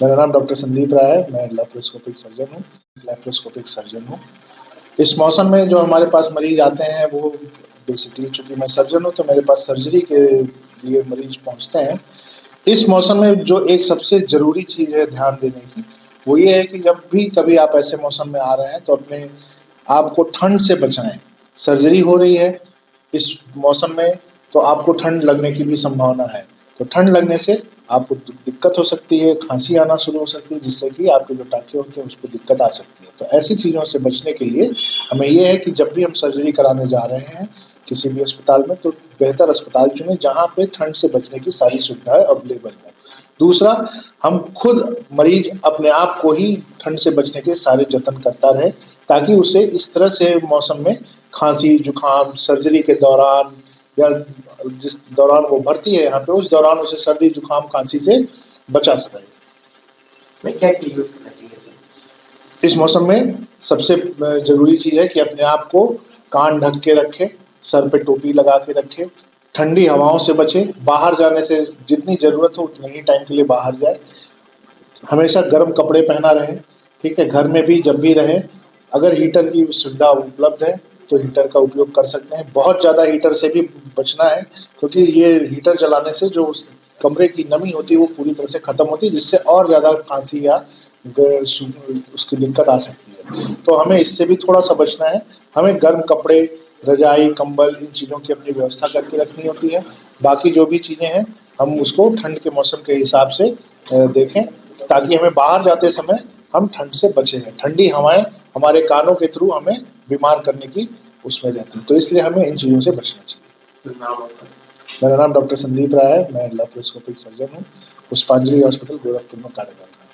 मेरा नाम डॉक्टर संदीप राय है। मैं लैप्रोस्कोपिक सर्जन हूँ। इस मौसम में जो हमारे पास मरीज आते हैं वो बेसिकली, चूंकि मैं सर्जन हूँ तो मेरे पास सर्जरी के लिए मरीज पहुँचते हैं। इस मौसम में जो एक सबसे जरूरी चीज है ध्यान देने की, वो ये है कि जब भी कभी आप ऐसे मौसम में आ रहे हैं तो अपने आप को ठंड से बचाएं। सर्जरी हो रही है इस मौसम में, तो आपको ठंड लगने की भी संभावना है। तो ठंड लगने से आपको दिक्कत हो सकती है, खांसी आना शुरू हो सकती है, जिससे कि आपके जो टाँके होते हैं उसको दिक्कत आ सकती है। तो ऐसी चीज़ों से बचने के लिए हमें ये है कि जब भी हम सर्जरी कराने जा रहे हैं किसी भी अस्पताल में, तो बेहतर अस्पताल चुनें जहाँ पे ठंड से बचने की सारी सुविधाएं अवेलेबल हो। दूसरा, हम खुद मरीज अपने आप को ही ठंड से बचने के सारे जतन करता रहे, ताकि उसे इस तरह से मौसम में खांसी, जुकाम, सर्जरी के दौरान या जिस दौरान वो भर्ती है यहाँ पे, उस दौरान उसे सर्दी, जुकाम, खांसी से बचा सके। क्या यूज करना चाहिए इस मौसम में? सबसे जरूरी चीज है कि अपने आप को कान ढक के रखे, सर पे टोपी लगा के रखे, ठंडी हवाओं से बचे, बाहर जाने से जितनी जरूरत हो उतने ही टाइम के लिए बाहर जाए, हमेशा गर्म कपड़े पहना रहे। ठीक है, घर में भी जब भी रहे, अगर हीटर की सुविधा उपलब्ध है तो हीटर का उपयोग कर सकते हैं। बहुत ज्यादा हीटर से भी बचना है, क्योंकि ये हीटर चलाने से जो कमरे की नमी होती है वो पूरी तरह से खत्म होती है, जिससे और ज्यादा खांसी या उसकी दिक्कत आ सकती है। तो हमें इससे भी थोड़ा सा बचना है। हमें गर्म कपड़े, रजाई, कंबल, इन चीजों की अपनी व्यवस्था करके रखनी होती है। बाकी जो भी चीजें हैं हम उसको ठंड के मौसम के हिसाब से देखें, ताकि हमें बाहर जाते समय हम ठंड से बचे हैं। ठंडी हवाएं हमारे कानों के थ्रू हमें बीमार करने की उसमें रहती है, तो इसलिए हमें इन चीजों से बचना चाहिए। मेरा नाम डॉक्टर संदीप राय है। मैं लैप्रोस्कोपिक सर्जन हूँ। पुष्पांजलि हॉस्पिटल गोरखपुर में कार्यरत हूँ।